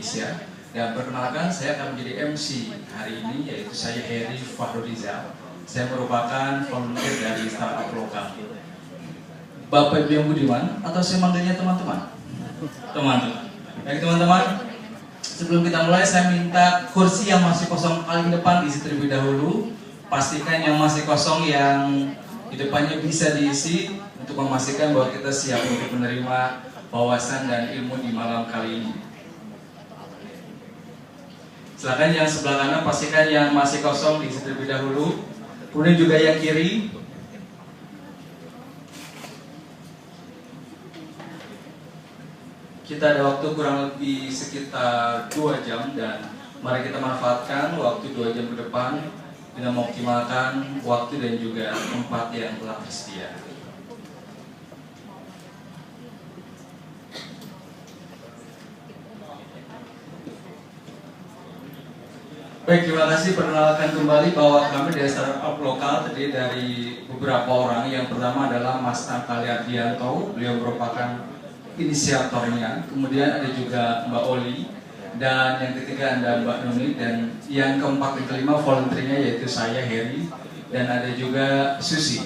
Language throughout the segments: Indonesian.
Indonesia. Dan perkenalkan, saya akan menjadi MC hari ini, yaitu saya Heri Fahrurizal. Saya merupakan volunteer dari startup lokal. Bapak Ibu yang budiman, atau saya manggilnya teman-teman? Teman-teman. Baik teman-teman, sebelum kita mulai saya minta kursi yang masih kosong paling depan diisi terlebih dahulu. Pastikan yang masih kosong yang di depannya bisa diisi untuk memastikan bahwa kita siap untuk menerima wawasan dan ilmu di malam kali ini. Silakan yang sebelah kanan pastikan yang masih kosong diisi terlebih dahulu. Kemudian juga yang kiri. Kita ada waktu kurang lebih sekitar 2 jam dan mari kita manfaatkan waktu 2 jam ke depan dengan mengoptimalkan waktu dan juga tempat yang telah tersedia. Baik, terima kasih. Perkenalkan kembali bahwa kami dari startup lokal terdiri dari beberapa orang. Yang pertama adalah Mas Natali Ardianto, beliau merupakan inisiatornya. Kemudian ada juga Mbak Oli, dan yang ketiga ada Mbak Nuni, dan yang keempat dan kelima volunteernya yaitu saya Heri, dan ada juga Susi.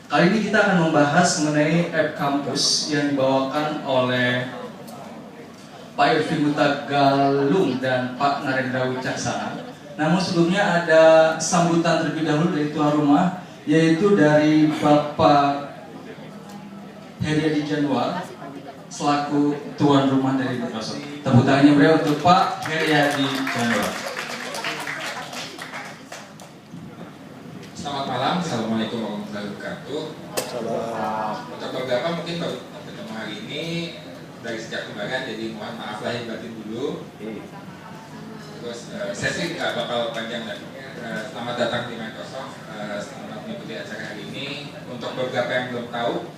Kali ini kita akan membahas mengenai App Campus yang dibawakan oleh Pak Irvin Mutagalung dan Pak Narendra Wicaksana. Namun sebelumnya ada sambutan terlebih dahulu dari tuan rumah, yaitu dari Bapak Heri Januar selaku tuan rumah dari Microsoft. Tepuk tangannya beliau untuk Pak Heri Januar. Selamat malam, assalamualaikum warahmatullahi wabarakatuh. Untuk beberapa mungkin baru ketemu hari ini dari sejak kemarin, jadi mohon maaf lahir batin dulu. Terus saya sih nggak bakal panjang lagi. Selamat datang di Microsoft, selamat mengikuti acara hari ini. Untuk beberapa yang belum tahu,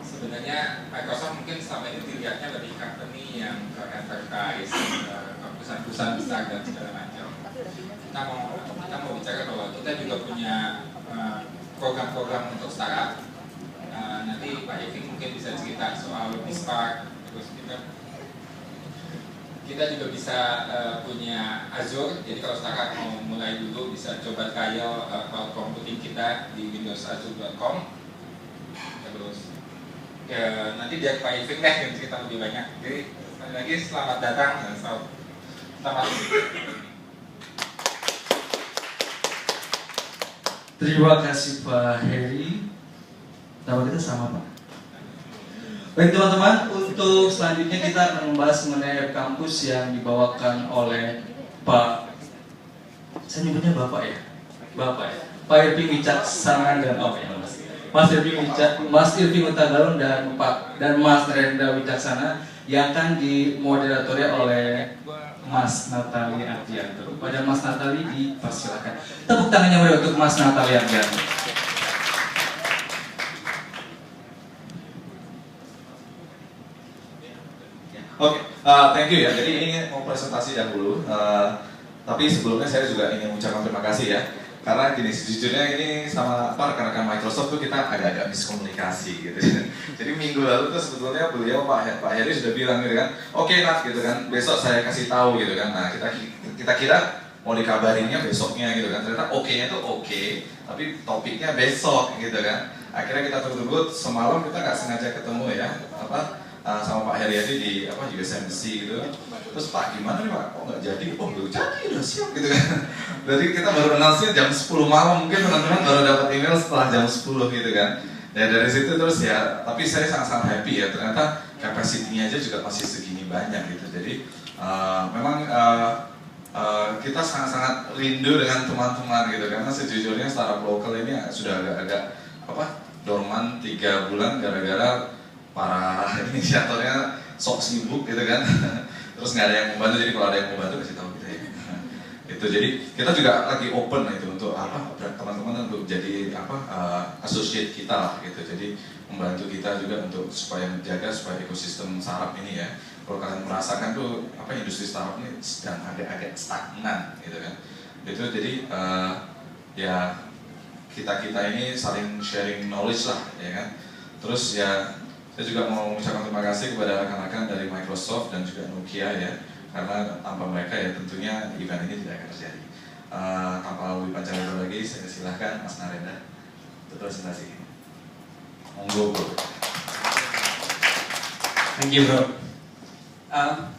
sebenarnya Microsoft mungkin selama ini dilihatnya lebih company yang enterprise, perusahaan-perusahaan besar dan segala macam. Kita mau bicara bahwa kita juga punya program-program untuk startup. Nanti Pak Evi mungkin bisa cerita soal Spark. Terus kita juga bisa punya Azure. Jadi kalau startup mau mulai dulu bisa coba trial cloud computing kita di windowsazure.com. Terus nanti biar Pak Evi deh yang cerita lebih banyak. Jadi sekali lagi selamat datang dan selamat. Terima kasih Pak Heri. Nama kita sama Pak. Baik teman-teman, untuk selanjutnya kita akan membahas mengenai App Campus yang dibawakan oleh Pak, saya nyebutnya Bapak ya? Bapak ya? Pak Irvin Wicaksana dan Mas Irvin Mutagalung dan Mas Narendra Wicaksana yang akan dimoderatori oleh Mas Natali Ardianto. Pada Mas Natali dipersilakan. Tepuk tangannya beri untuk Mas Natali Ardianto. Oke, thank you ya. Jadi ini mau presentasi dahulu. Tapi sebelumnya saya juga ingin mengucapkan terima kasih ya. Karena gini, sejujurnya ini sama rekan-rekan Microsoft tuh kita agak-agak miskomunikasi gitu. Jadi minggu lalu tuh sebetulnya beliau Pak Heri sudah bilang gitu kan, oke Nat gitu kan, besok saya kasih tahu gitu kan. Nah kita kira mau dikabarinnya besoknya gitu kan. Ternyata oke-nya tuh oke, tapi topiknya besok gitu kan. Akhirnya kita tunggu-tunggu, semalam kita nggak sengaja ketemu ya, sama Pak Heri di USMC gitu. Terus Pak gimana nih Pak, kok nggak jadi? Oh belum jadi, udah siap gitu kan. Berarti kita baru announce-nya jam 10 malam, mungkin teman-teman baru dapat email setelah jam 10 gitu kan. Ya dari situ terus ya, tapi saya sangat-sangat happy ya, ternyata capacity-nya aja juga masih segini banyak gitu. Jadi memang kita sangat-sangat rindu dengan teman-teman gitu, karena sejujurnya startup lokal ini sudah agak-agak dorman 3 bulan gara-gara para inisiatornya sok sibuk gitu kan. Terus nggak ada yang membantu, jadi kalau ada yang membantu kasih tahu kita ya. Itu jadi kita juga lagi open itu untuk teman-teman untuk jadi associate kita lah gitu. Jadi membantu kita juga untuk supaya menjaga supaya ekosistem startup ini ya. Kalau kalian merasakan tuh industri startup ini sedang agak stagnan gitu kan. Itu jadi ya kita ini saling sharing knowledge lah ya kan. Terus ya saya juga mau mengucapkan terima kasih kepada rekan-rekan dari Microsoft dan juga Nokia ya, karena tanpa mereka ya tentunya event ini tidak akan terjadi. Tanpa lebih panjang lagi, saya silahkan Mas Narendra untuk presentasi. Monggo bro. Thank you bro.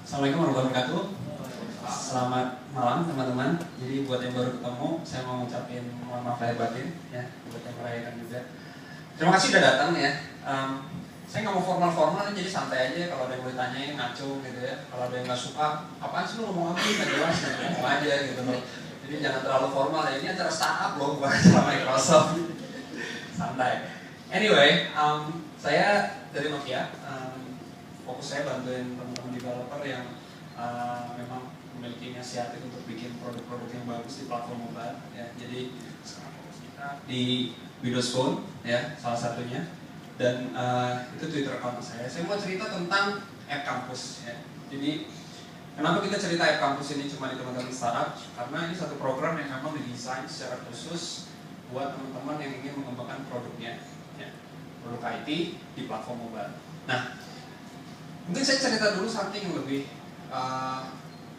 Assalamualaikum warahmatullahi wabarakatuh. Selamat malam teman-teman. Jadi buat yang baru ketemu, saya mau ngucapin mohon maaf lahir batin ya, buat yang merayakan juga. Terima kasih udah datang ya. Saya nggak mau formal-formal, jadi santai aja. Kalau ada yang mau ditanyain ngaco gitu ya. Kalau ada yang nggak suka, apaan sih lu ngomong apa? Nggak jelas, ngomong aja gitu loh. Jadi jangan terlalu formal ya. Ini acara startup loh, bukan acara Microsoft. Santai. Anyway, saya dari Nokia. Fokus saya bantuin teman-teman developer yang memang memiliki inisiatif untuk bikin produk-produk yang bagus di platform mobile. Ya. Jadi sekarang fokus kita di Windows Phone, ya salah satunya. Dan itu Twitter account saya. Saya mau cerita tentang App Campus. Ya. Jadi kenapa kita cerita App Campus ini cuma di teman-teman startup? Karena ini satu program yang memang didesain secara khusus buat teman-teman yang ingin mengembangkan produknya, ya, produk IT di platform mobile. Nah, mungkin saya cerita dulu something yang lebih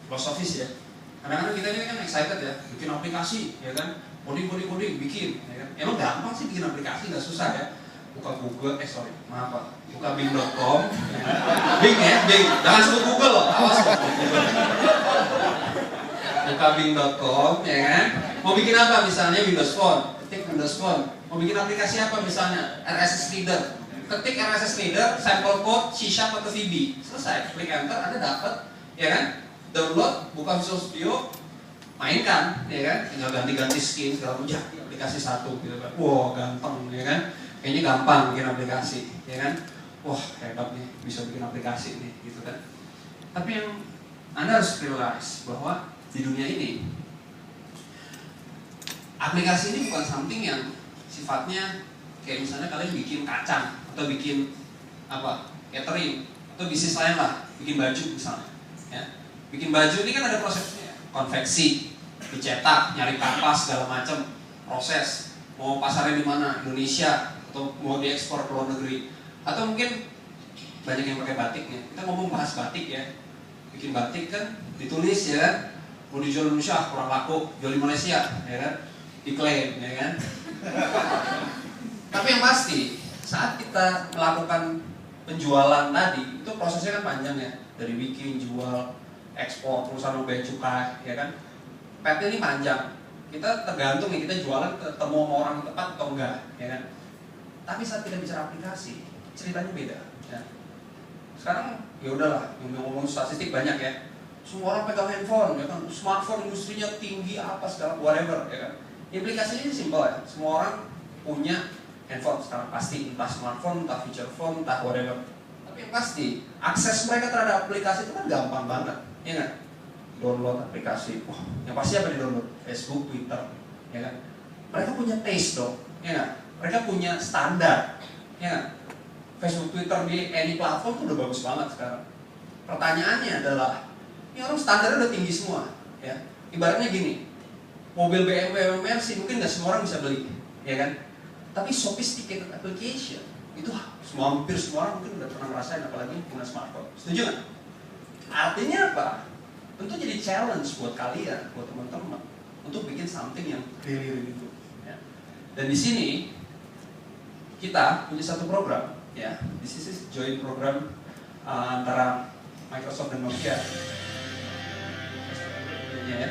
filosofis ya. Kadang-kadang kita ini kan excited ya, bikin aplikasi, ya kan, coding, bikin, ya kan. Emang gampang sih bikin aplikasi, nggak susah ya. Buka Google, buka Bing.com, Bing ya, Bing, jangan sebut Google loh, awas kok. Buka Bing.com, ya kan. Mau bikin apa misalnya Windows Phone, ketik Windows Phone. Mau bikin aplikasi apa misalnya RSS Reader, ketik RSS Reader, sampel code C# atau VB, selesai, klik enter, Anda dapat, ya kan. Download, buka Visual Studio, mainkan, ya kan. Tinggal ganti-ganti skin segala macam, jadi aplikasi satu, gitu kan. Wow, gampang, ya kan. Kayaknya gampang bikin aplikasi, ya kan. Wah, hebat nih, bisa bikin aplikasi nih, gitu kan. Tapi yang Anda harus realize bahwa di dunia ini aplikasi ini bukan something yang sifatnya kayak misalnya kalian bikin kacang atau bikin apa catering atau bisnis lain lah, bikin baju misalnya, ya. Bikin baju ini kan ada prosesnya, konveksi, dicetak, nyari kapas segala macam, proses. Mau pasarnya di mana, Indonesia atau mau diekspor ke luar negeri, atau mungkin banyak yang pakai batik nih. Kita ngomong bahas batik ya, bikin batik kan ditulis ya kan, mau dijual Indonesia kurang laku, jual di Malaysia, ya kan, diklaim, ya kan. Tapi yang pasti saat kita melakukan penjualan tadi itu prosesnya kan panjang ya, dari bikin, jual, ekspor, perusahaan bea cukai, ya kan. Path ini panjang. Kita tergantung nih kita jualan ketemu sama orang yang tepat atau enggak, ya kan. Tapi saat kita bicara aplikasi, ceritanya beda. Ya. Sekarang ya udahlah, yang ngomong statistik banyak ya. Semua orang pegang handphone, ya kan. Smartphone industrinya tinggi apa segala whatever, ya kan. Implikasinya ini simpel ya. Semua orang punya handphone sekarang pasti, entah smartphone, entah feature phone, entah whatever. Tapi yang pasti akses mereka terhadap aplikasi itu kan gampang banget, ya kan. Download aplikasi, wah, yang pasti apa di download? Facebook, Twitter, ya kan. Mereka punya taste dong, ya kan. Mereka punya standar, ya kan. Facebook, Twitter di any platform itu udah bagus banget sekarang. Pertanyaannya adalah, ini orang standarnya udah tinggi semua, ya. Ibaratnya gini, mobil BMW Mercy mungkin nggak semua orang bisa beli, ya kan. Tapi sophisticated application itu hampir semua orang mungkin udah pernah ngerasain, apalagi punya smartphone. Setuju nggak? Artinya apa? Tentu jadi challenge buat kalian, buat teman-teman untuk bikin something yang really good. Ya. Dan di sini kita punya satu program, ya. This is joint program antara Microsoft dan Nokia. Ya.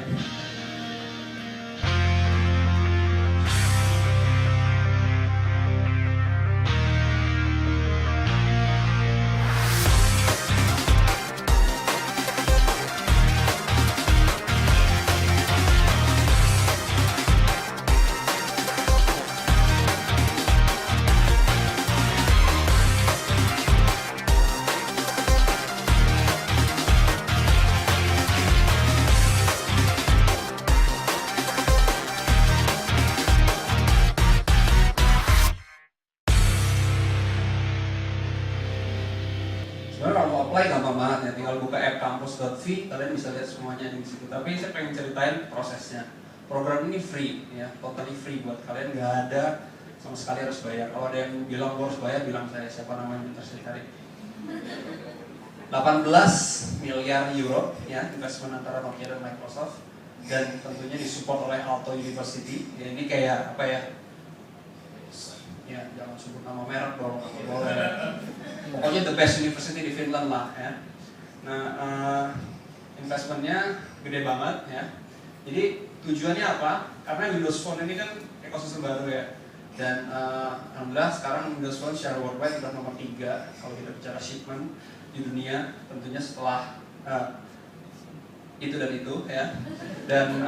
Sebenarnya kalau apply gampang banget ya, tinggal buka appcampus.v, kalian bisa lihat semuanya di situ. Tapi saya pengen ceritain prosesnya. Program ini free, ya, totally free buat kalian, nggak ada sama sekali harus bayar. Kalau ada yang bilang harus bayar, bilang saya siapa namanya, ntar saya cari. 18 miliar euro ya investment antara Nokia dan Microsoft, dan tentunya disupport oleh Aalto University. Ya, ini kayak apa ya? Ya jangan sebut nama merek dong, boleh. Pokoknya the best university di Finland lah ya. Nah, investmentnya gede banget ya. Jadi tujuannya apa? Karena Windows Phone ini kan ekosistem baru ya. Dan alhamdulillah sekarang Windows Phone secara worldwide sudah nomor 3 kalau kita bicara shipment di dunia, tentunya setelah itu dan itu ya. Dan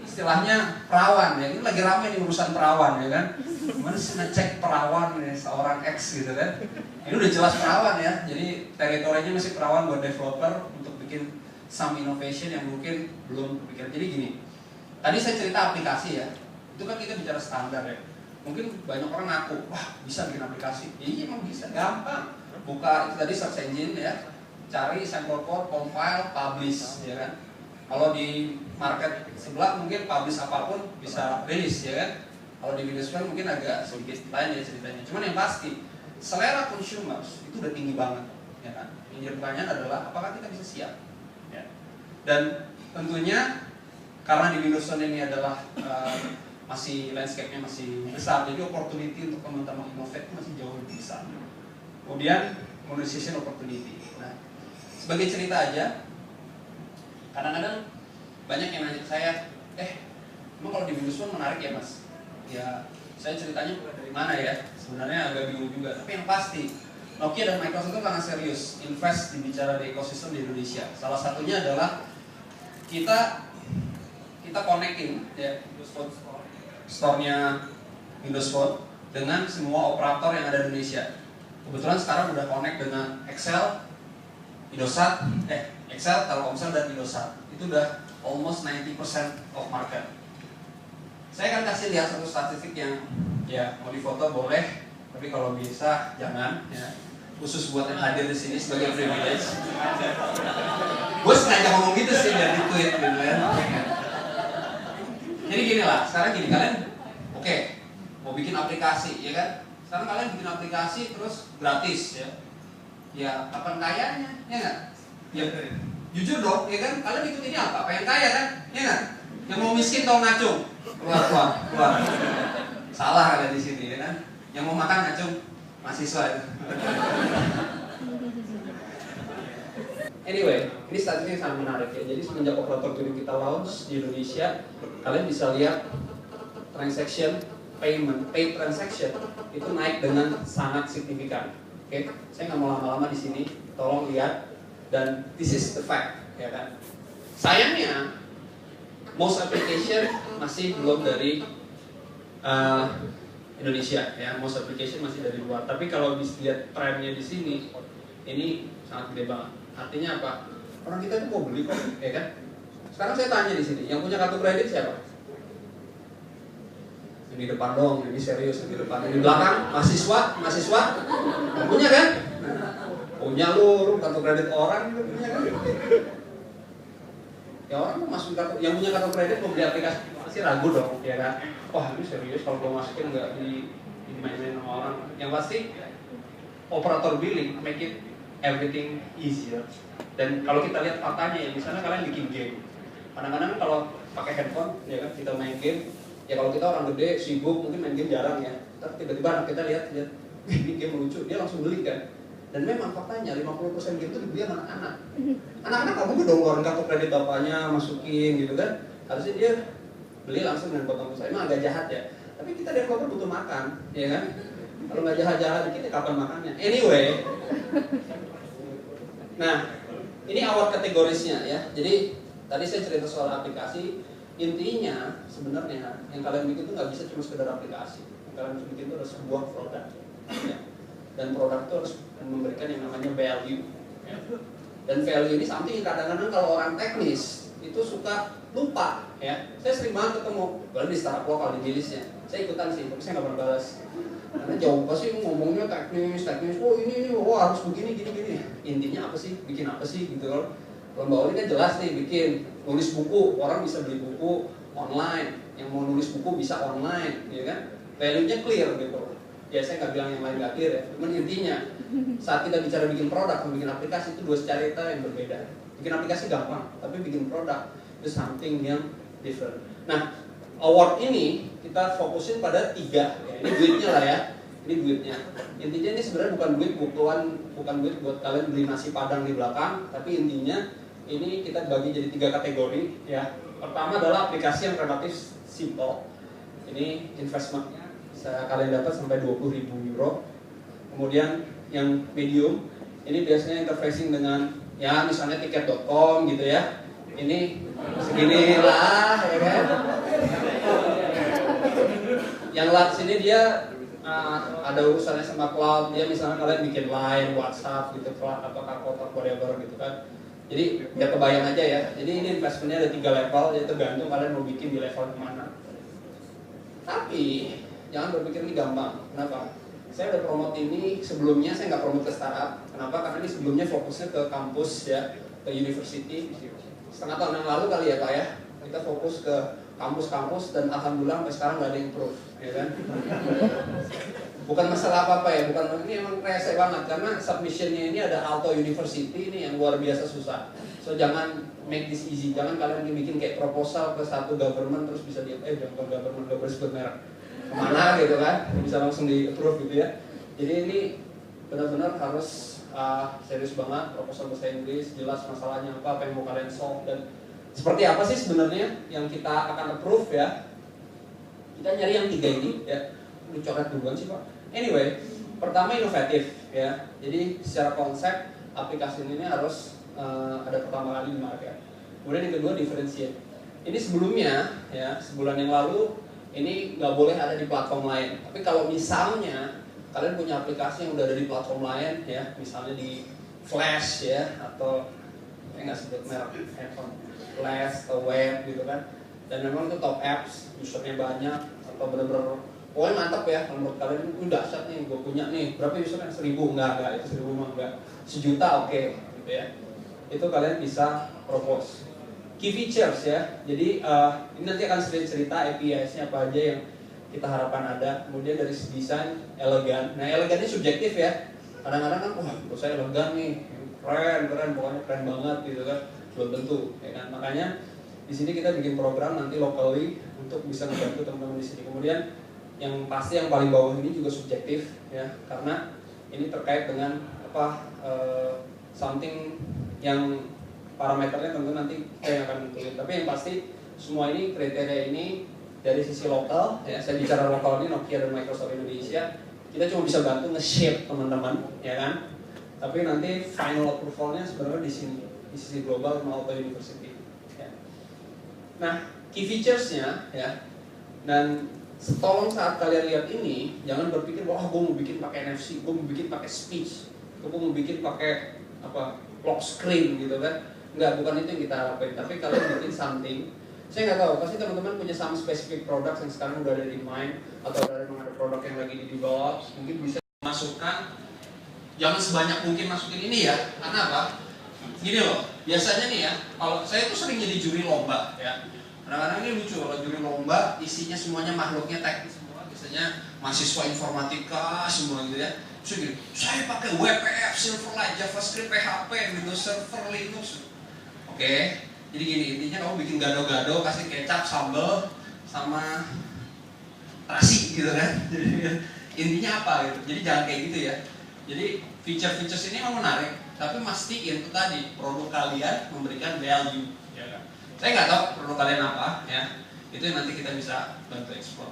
istilahnya perawan ya, ini lagi ramai nih urusan perawan ya kan. Gimana sih ngecek perawan ya, seorang X gitu kan. Ini udah jelas perawan ya, jadi teritorinya masih perawan buat developer untuk bikin some innovation yang mungkin belum kepikiran. Jadi gini, tadi saya cerita aplikasi ya, itu kan kita bicara standar ya. Mungkin banyak orang ngaku, wah bisa bikin aplikasi. Iya emang bisa, gampang. Buka itu tadi search engine ya, cari sample code, compile, publish ya kan. Kalau di market sebelah mungkin publish apapun bisa rilis ya kan. Kalau di Windows Phone mungkin agak sedikit lain ya ceritanya. Cuman yang pasti selera consumers itu udah tinggi banget ya kan. Yang jadi pertanyaan adalah apakah kita bisa siap ya. Dan tentunya karena di Windows Phone ini adalah masih landscape-nya masih besar, jadi opportunity untuk teman-teman innovate masih jauh lebih besar. Kemudian monetization opportunity. Nah, sebagai cerita aja, kadang-kadang banyak yang nanya ke saya, emang kalau di Windows Phone menarik ya mas? Ya, saya ceritanya dari mana ya? Sebenarnya agak bingung juga. Tapi yang pasti, Nokia dan Microsoft itu sangat serius invest di bicara di ekosistem di Indonesia. Salah satunya adalah kita connecting ya Windows Phone store-nya Windows Phone dengan semua operator yang ada di Indonesia. Kebetulan sekarang udah connect dengan Excel, Indosat, Excel, Telkomsel dan Indosat. Itu udah almost 90% of market. Saya akan kasih lihat satu statistik yang ya mau difoto boleh, tapi kalau bisa jangan ya. Khusus buat yang hadir di sini sebagai privilege. Gue sengaja ngomong gitu sih biar di-tweet gitu ya. Jadi gini lah, sekarang gini kalian, oke, mau bikin aplikasi ya kan? Sekarang kalian bikin aplikasi terus gratis ya. Ya kapan kayanya, ya nggak? Ya jujur dong, ya kan? Kalian ikut ini apa? Pengen kaya kan? Ya nggak? Yang mau miskin tau ngacung, keluar. Salah kalian di sini ya kan? Yang mau makan ngacung, mahasiswa itu. Anyway, ini statistiknya sangat menarik ya. Jadi semenjak operator Twitter kita launch di Indonesia, kalian bisa lihat transaction, paid transaction itu naik dengan sangat signifikan. Oke, saya nggak mau lama-lama di sini. Tolong lihat, dan this is the fact, ya kan. Sayangnya, most application masih belum dari Indonesia, ya. Most application masih dari luar. Tapi kalau dilihat trennya di sini, ini sangat gede banget. Artinya apa? Orang kita itu mau beli kok, ya kan? Sekarang saya tanya di sini, yang punya kartu kredit siapa? Yang di depan dong, ini serius yang di depan. Yang di belakang, mahasiswa, punya kan? Punya lu kartu kredit orang punya kan? Ya orang mau masuk kartu, yang punya kartu kredit mau beli aplikasi pasti ragu dong, ya kan? Wah ini serius kalau gue masukin nggak dimainin sama orang. Yang pasti operator billing make it everything easier. Dan kalau kita lihat faktanya ya, misalnya kalian bikin game, kadang-kadang kalau pakai handphone ya kan kita main game, ya kalau kita orang gede sibuk mungkin main game jarang ya, tapi tiba-tiba anak kita lihat ini game lucu, dia langsung beli kan. Dan memang faktanya 50% game itu dibeli sama anak-anak. Anak-anak nggak mungkin dong ngeluarin kartu kredit bapaknya masukin gitu kan, harusnya dia beli langsung dengan potong pulsa. Emang agak jahat ya, tapi kita developer butuh makan, ya kan? Kalau nggak jahat-jahat dikit, ya kapan makannya? Anyway, nah ini awal kategorisnya ya. Jadi tadi saya cerita soal aplikasi. Intinya sebenarnya yang kalian bikin itu nggak bisa cuma sekedar aplikasi. Yang kalian bikin itu adalah sebuah produk, ya. Dan produk itu harus memberikan yang namanya value. Ya. Dan value ini something yang kadang-kadang kalau orang teknis itu suka lupa. Ya, saya sering banget ketemu, bahkan di startup lokal di Gilisnya. Saya ikutan sih, tapi saya nggak pernah balas. Karena jauh pasti ngomongnya teknis, oh ini, oh harus begini, gini. Intinya apa sih, bikin apa sih gitu loh. Kalau Mbak Oli kan jelas nih, bikin nulis buku, orang bisa beli buku online. Yang mau nulis buku bisa online, ya kan. Value-nya clear gitu. Ya saya nggak bilang yang lain nggak clear ya, cuman intinya saat kita bicara bikin produk atau bikin aplikasi itu dua cerita yang berbeda. Bikin aplikasi gampang, tapi bikin produk itu something yang different. Nah, award ini kita fokusin pada 3 ya. Ini duitnya lah ya, ini duitnya. Intinya ini sebenarnya bukan duit bukan duit buat kalian beli nasi padang di belakang, tapi intinya ini kita bagi jadi 3 kategori ya. Pertama adalah aplikasi yang relatif simple. Ini investmentnya bisa kalian dapat sampai 20.000 euro. Kemudian yang medium, ini biasanya interfacing dengan ya misalnya tiket.com gitu ya. Ini segini lah ya kan. Yang large ini dia ada urusannya sama cloud. Dia misalnya kalian bikin line, WhatsApp gitu, apakah kotak whatever gitu kan. Jadi ya kebayang aja ya. Jadi ini investmentnya ada 3 level, jadi tergantung kalian mau bikin di level mana. Tapi jangan berpikir ini gampang. Kenapa? Saya udah promote ini sebelumnya, saya nggak promote ke startup. Kenapa? Karena ini sebelumnya fokusnya ke kampus ya, ke university. Setengah tahun yang lalu kali ya Pak ya, kita fokus ke kampus-kampus dan alhamdulillah sampai sekarang nggak ada yang improve, ya kan? Bukan masalah apa-apa ya, bukan ini emang rese banget karena submissionnya ini ada Aalto University ini yang luar biasa susah. So jangan make this easy, jangan kalian bikin kayak proposal ke satu government terus bisa jangan government gak bersebut merek kemana gitu kan, bisa langsung di approve gitu ya. Jadi ini benar-benar harus serius banget, proposal bahasa Inggris, jelas masalahnya apa yang mau kalian solve dan seperti apa sih sebenarnya yang kita akan approve ya. Kita nyari yang 3 ini ya. Lu coret duluan sih Pak. Anyway, pertama inovatif ya. Jadi secara konsep aplikasi ini harus ada pertama kali di market. Kemudian yang kedua differentiate. Ini sebelumnya ya, sebulan yang lalu ini nggak boleh ada di platform lain. Tapi kalau misalnya kalian punya aplikasi yang udah ada di platform lain ya, misalnya di Flash ya atau nggak sebut merek handphone, Flash atau web gitu kan. Dan memang itu top apps, usernya banyak atau bener-bener pokoknya mantap ya, kalau menurut kalian itu dahsyat nih, gue punya nih, berapa usernya? 1.000? Enggak, itu 1.000 mah enggak, 1 juta oke, gitu ya. Itu kalian bisa propose. Key features ya, jadi ini nanti akan cerita APIs-nya apa aja yang kita harapkan ada. Kemudian dari segi desain, elegan. Nah elegan ini subjektif ya, kadang-kadang kan, wah menurut saya elegan nih, keren, pokoknya keren banget gitu kan, belum tentu, ya kan. Makanya di sini kita bikin program nanti locally untuk bisa membantu teman-teman di sini. Kemudian yang pasti yang paling bawah ini juga subjektif ya, karena ini terkait dengan something yang parameternya tentu nanti saya akan include. Tapi yang pasti semua ini kriteria ini dari sisi lokal ya, saya bicara lokal ini Nokia dan Microsoft Indonesia, kita cuma bisa bantu nge-shape teman-teman ya kan. Tapi nanti final approval-nya sebenarnya di sini, di sisi global sama Aalto University ya. Nah, key features-nya ya, dan tolong saat kalian lihat ini jangan berpikir wah gue mau bikin pakai NFC, gue mau bikin pakai speech, gue mau bikin pakai lock screen gitu kan. Enggak, bukan itu yang kita harapin. Tapi kalian bikin something, saya nggak tahu pasti teman-teman punya some specific products yang sekarang udah ada di mind atau ada produk yang lagi di develop, mungkin bisa masukkan. Jangan sebanyak mungkin masukin ini ya, karena apa? Gini loh, biasanya nih ya, kalau saya tuh sering jadi juri lomba ya. Kadang-kadang ini lucu, kalau juri lomba isinya semuanya makhluknya teknis semua, biasanya mahasiswa informatika semua gitu ya. So gini, saya pakai WPF, Silverlight, JavaScript, PHP, Windows Server, Linux. Oke, jadi gini, intinya kamu bikin gado-gado, kasih kecap, sambal, sama terasi gitu kan. Intinya apa gitu, jadi jangan kayak gitu ya. Jadi feature-features ini memang menarik, tapi mastiin itu tadi, produk kalian memberikan value ya kan. Saya nggak tahu produk kalian apa ya, itu yang nanti kita bisa bantu explore.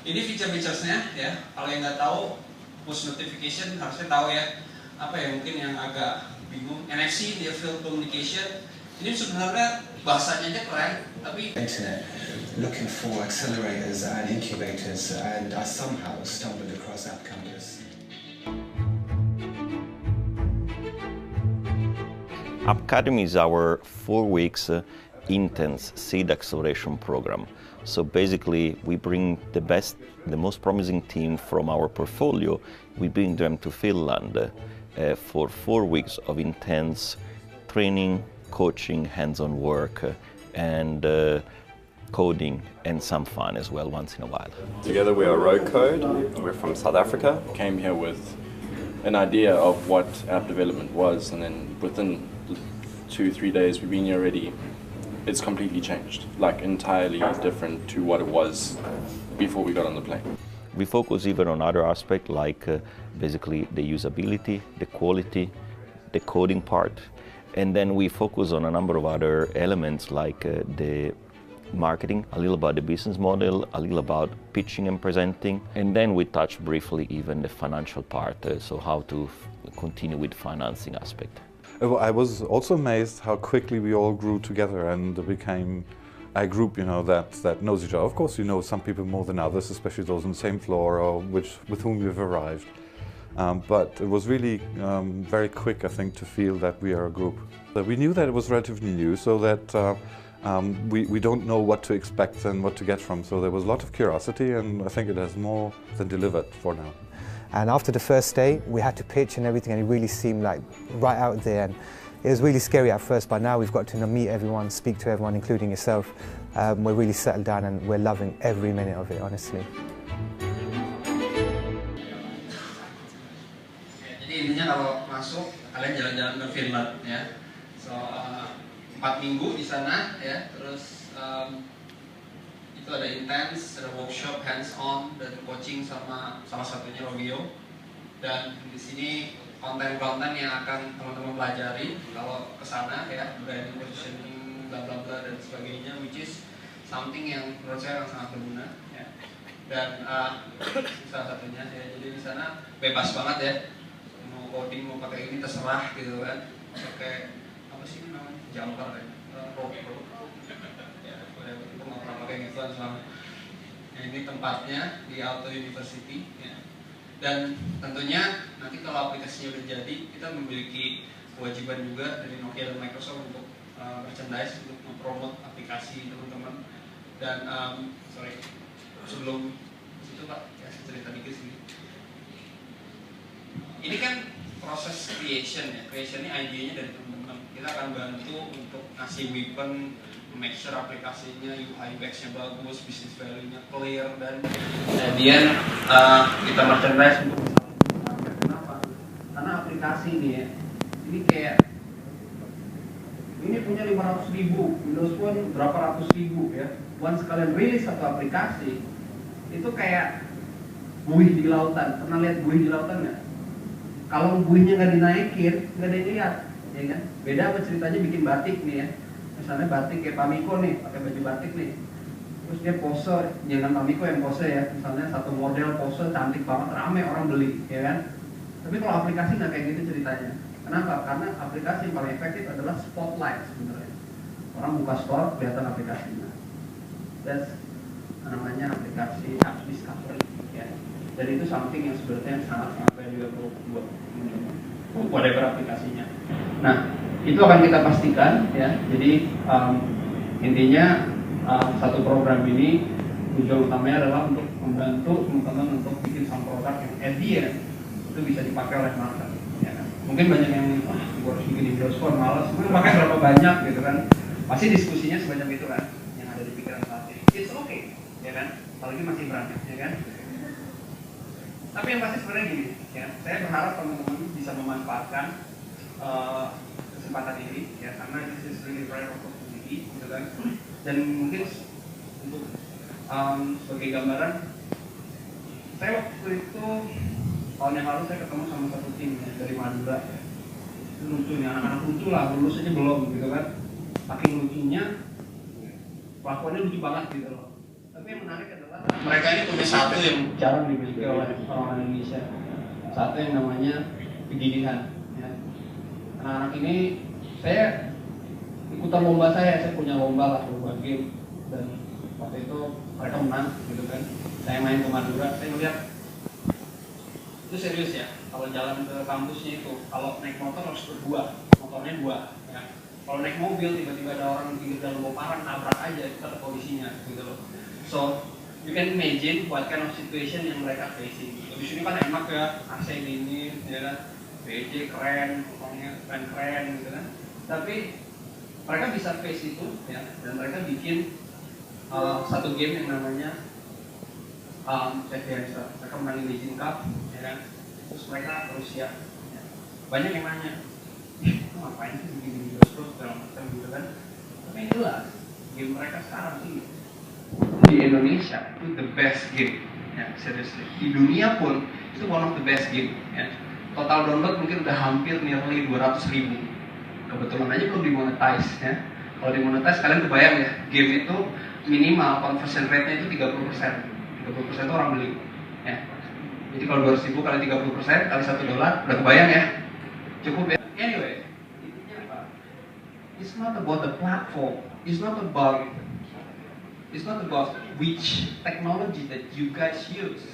Ini feature-featuresnya ya, kalau yang nggak tahu push notification harusnya tahu ya. Apa ya mungkin yang agak bingung, NFC Near Field Communication, ini sebenarnya bahasanya aja keren, tapi internet looking for accelerators and incubators, and I somehow stumbled across App Campus. Appcademy is our 4 weeks intense seed acceleration program. So basically we bring the best, the most promising team from our portfolio, we bring them to Finland for 4 weeks of intense training, coaching, hands-on work, and coding and some fun as well once in a while. Together we are Road Code. We're from South Africa. Came here with an idea of what app development was, and then within 2-3 days we've been here already. It's completely changed, like entirely different to what it was before we got on the plane. We focus even on other aspects like basically the usability, the quality, the coding part, and then we focus on a number of other elements like the marketing, a little about the business model, a little about pitching and presenting, and then we touch briefly even the financial part, so how to continue with financing aspect. I was also amazed how quickly we all grew together and became a group, that knows each other. Of course, you know some people more than others, especially those on the same floor or with whom we've arrived. But it was really very quick, I think, to feel that we are a group. We knew that it was relatively new, so that we don't know what to expect and what to get from. So there was a lot of curiosity, and I think it has more than delivered for now. And after the first day, we had to pitch and everything, and it really seemed like right out there. And it was really scary at first, but now we've got to meet everyone, speak to everyone, including yourself. We're really settled down and we're loving every minute of it, honestly. Jadi intinya kalau masuk, kalian jalan-jalan ke Finland ya. So 4 minggu di sana ya, terus itu ada intense, ada workshop hands-on dan coaching sama salah satunya Romeo. Dan di sini konten-konten yang akan teman-teman pelajari kalau ke sana ya, branding, positioning, bla bla bla dan sebagainya, which is something yang menurut saya sangat berguna ya. Dan salah satunya ya, jadi di sana bebas banget ya, mau coding mau pakai ini terserah gitu kan, pakai apa sih namanya, jumper kan, rope ya, itu nggak pernah pakai gituan selama. Nah, ini tempatnya di Aalto University ya. Dan tentunya nanti kalau aplikasinya udah jadi, kita memiliki kewajiban juga dari Nokia dan Microsoft untuk merchandise, untuk mempromot aplikasi teman-teman. Dan sebelum itu Pak, ya cerita dikit sini. Ini kan proses creation ya, creation ini idenya dari teman-teman. Kita akan bantu untuk ngasih weapon, make sure aplikasinya UI UX-nya bagus, business value-nya clear, dan kemudian kita merchandise untuk kenapa? Karena aplikasi ini ya, ini kayak ini punya 500.000, Windows Phone berapa ratus ribu ya. Once kalian rilis satu aplikasi, itu kayak buih di lautan. Pernah lihat buih di lautan nggak? Kalau buihnya nggak dinaikin, nggak ada yang lihat, ya kan? Beda apa ceritanya bikin batik nih ya. Misalnya batik kayak Pamiko nih, pakai baju batik nih. Terus dia pose, jangan Pamiko yang pose ya. Misalnya satu model pose cantik banget, rame orang beli, ya kan? Tapi kalau aplikasi nggak kayak gitu ceritanya. Kenapa? Karena aplikasi yang paling efektif adalah spotlight sebenarnya. Orang buka store, kelihatan aplikasinya. That's namanya aplikasi app discovery, ya. Dan itu something yang sebenarnya sangat valuable buat teman-teman, whatever aplikasinya. Nah, itu akan kita pastikan ya. Jadi intinya satu program ini tujuan utamanya adalah untuk membantu teman-teman untuk bikin some produk yang at the end itu bisa dipakai oleh market. Ya kan? Mungkin banyak yang gue harus bikin Windows Phone, malas, pakai berapa banyak gitu kan? Pasti diskusinya semacam itu kan, yang ada di pikiran saat ini. It's okay, ya kan? Apalagi masih berani, ya kan? Tapi yang pasti sebenarnya gini, ya. Saya berharap teman-teman bisa memanfaatkan kesempatan ini ya, karena this is really rare opportunity gitu kan. Dan mungkin untuk sebagai gambaran, saya waktu itu tahun yang lalu saya ketemu sama satu tim ya, dari Madura ya. Itu lucu nih, anak-anak lucu lah, lulus aja belum gitu kan. Saking lucunya, kelakuannya lucu banget gitu loh. Tapi yang menarik adalah mereka ini punya satu yang jarang dimiliki oleh orang Indonesia, satu yang namanya kegigihan ya. Anak-anak ini, saya ikutan lomba, saya punya lomba lah, lomba game, dan waktu itu mereka menang gitu kan. Saya main ke Madura, saya ngeliat itu serius ya, kalau jalan ke kampusnya itu, kalau naik motor harus berdua, motornya dua ya. Kalau naik mobil tiba-tiba ada orang di dalam bongkaran, nabrak aja, kita ke polisinya gitu loh. So, you can imagine what kind of situation yang mereka facing. Di sini kan enak ya, AC dingin, ya kan, PJ keren, pokoknya keren-keren gitu kan. Tapi mereka bisa face itu, ya, dan mereka bikin satu game yang namanya Adventure. Mereka menang Legion Cup, ya kan? Terus mereka Rusia. Ya. Banyak yang nanya, ngapain sih begini terus segala macam gitu kan? Tapi yang jelas, game mereka sekarang sih di Indonesia itu the best game, ya seriously. Di dunia pun itu one of the best game. Ya. Total download mungkin udah hampir nearly 200.000. Kebetulan aja belum dimonetize, ya. Kalau dimonetize kalian kebayang ya, game itu minimal conversion rate-nya itu 30%. 30% itu orang beli, ya. Jadi kalau 200.000 kali 30% kali $1, udah kebayang ya, cukup ya. Anyway, intinya apa? It's not about the platform, it's not about which technology that you guys use.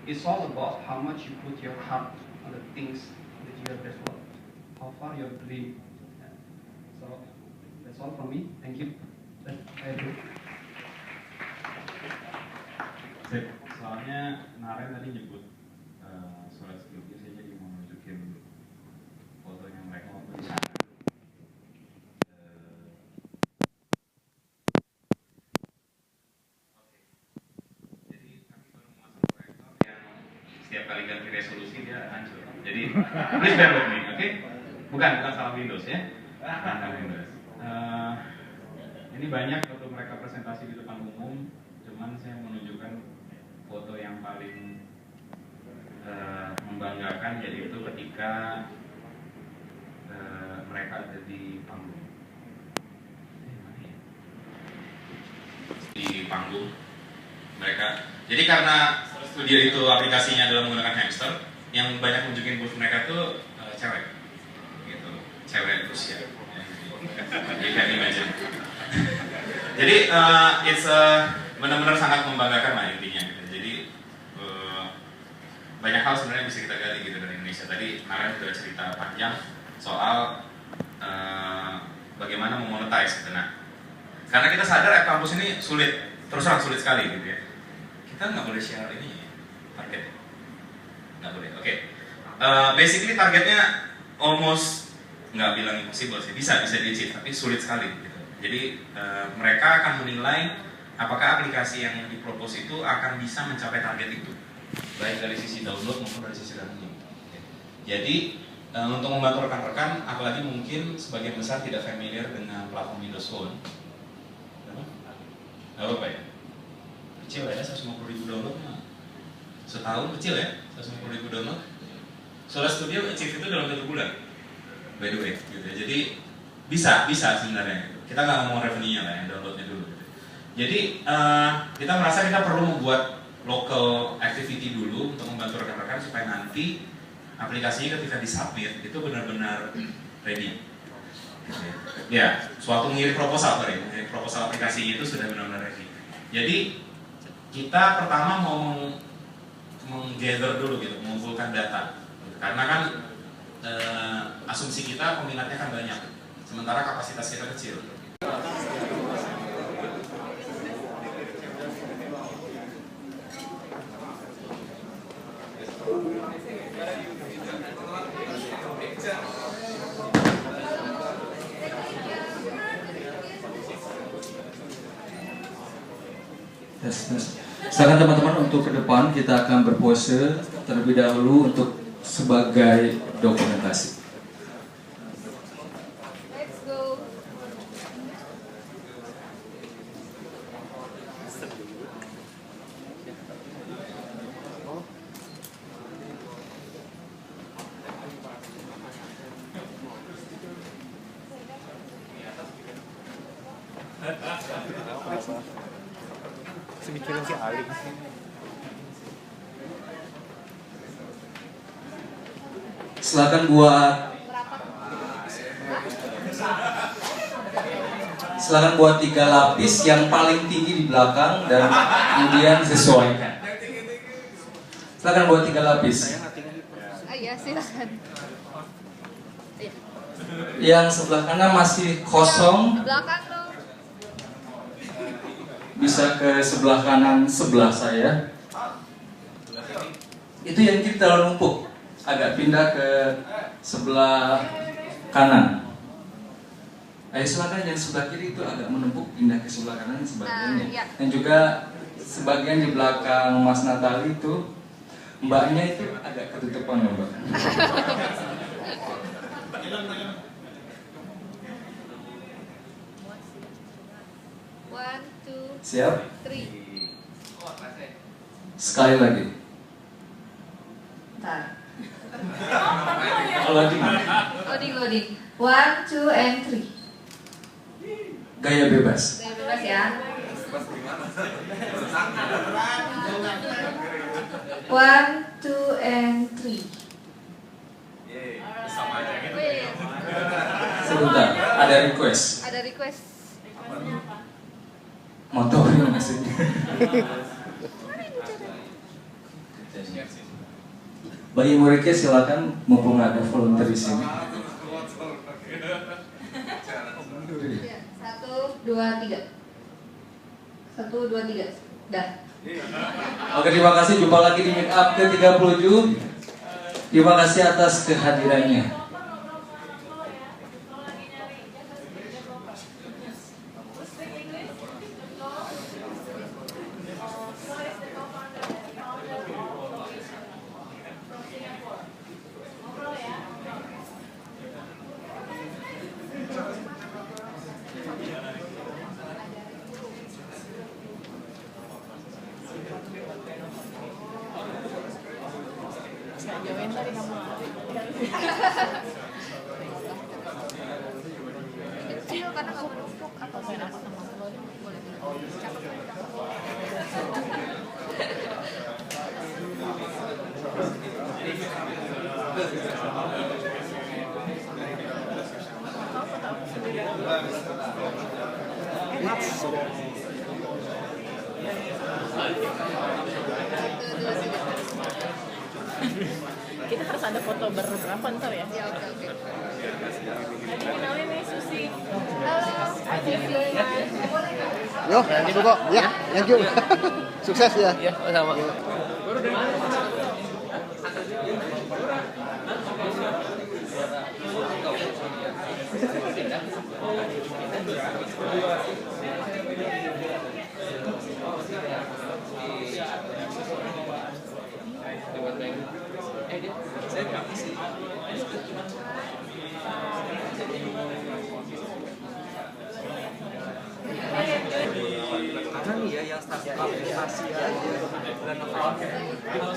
It's all about how much you put your heart on the things that you have developed, how far your dream. Yeah. So that's all from me. Thank you. Soalnya Naren tadi nyebut Solar Studio, saya jadi mau nunjukin fotonya mereka waktu di sana. Jadi kami baru memasang proyektor yang setiap kali ganti resolusi dia hancur. Jadi please bear with me, oke? Bukan salah Windows ya. Bukan Windows. Ini banyak waktu mereka presentasi di depan umum, cuman saya menunjukkan foto yang paling membanggakan, yaitu ketika mereka ada di panggung. Di panggung mereka. Jadi karena studio itu aplikasinya adalah menggunakan Hamster, yang banyak nunjukin booth mereka tuh cewek, gitu, cewek Rusia. You can imagine. Jadi it's benar-benar sangat membanggakan lah intinya. Gitu. Jadi banyak hal sebenarnya bisa kita gali gitu dari Indonesia. Tadi Naren sudah cerita panjang soal bagaimana memonetize gitu. Nah, karena kita sadar App Campus ini sulit, terus terang sulit sekali gitu ya. Kita nggak boleh share ini target, nggak boleh. Oke. Basically targetnya almost nggak bilang impossible sih, bisa di-achieve, tapi sulit sekali gitu. Jadi mereka akan menilai apakah aplikasi yang dipropose itu akan bisa mencapai target itu, baik dari sisi download maupun dari sisi revenue. Jadi untuk membantu rekan-rekan, apalagi mungkin sebagian besar tidak familiar dengan platform Windows Phone, nggak apa ya, kecil ya, 150.000 download mah setahun, kecil ya, 150.000 download. Solar Studio achieve itu dalam 1 bulan, by the way, gitu ya. Jadi bisa sebenarnya. Kita nggak ngomong revenue-nya lah, yang downloadnya dulu. Gitu. Jadi kita merasa kita perlu membuat local activity dulu untuk membantu rekan-rekan supaya nanti aplikasinya ketika disubmit itu benar-benar ready. Gitu ya. Ya, suatu mengirim proposal aplikasinya itu sudah benar-benar ready. Jadi kita pertama mau menggather dulu gitu, mengumpulkan data. Karena kan asumsi kita peminatnya kan banyak, sementara kapasitas kita kecil. Silakan teman-teman untuk ke depan, kita akan berpose terlebih dahulu untuk sebagai dokumentasi. Let's go. Semikiran si Alex. Silakan buat 3 lapis yang paling tinggi di belakang dan kemudian sesuaikan. Silakan buat 3 lapis. Iya, silakan. Iya. Yang sebelah kanan masih kosong. Belakang dong. Bisa ke sebelah kanan sebelah saya. Itu yang kita numpuk. Agak pindah ke sebelah kanan. Ayo silakan yang sebelah kiri itu agak menumpuk, pindah ke sebelah kanan sebagainya. Iya. Dan juga sebagian di belakang Mas Natali itu mbaknya itu agak ketutupan ya mbak. One, two, Siap? three. Sekali lagi. Bentar. Loading. Loading. 1, 2, and 3. Gaya bebas. Saya bebas ya. 1, 2, and 3. Sebentar, ada request. Ada request. Motorin maksudnya. Bagi muridnya silakan, mumpung ada volunteer di sini. 1, 2, 3. 1, 2, 3. Dah. Oke, terima kasih. Jumpa lagi di meet up ke-37. Terima kasih atas kehadirannya. Kecil karena nggak menumpuk atau tidak boleh. Kita harus ada foto berberapa ntar ya? Ya, oke. Tadi kenalin nih Susi. Halo. Yo, masuk kok. Ya, thank you. Sukses ya. Iya, sama. Karena nih ya yang stasiun aplikasi aja bulan November kalau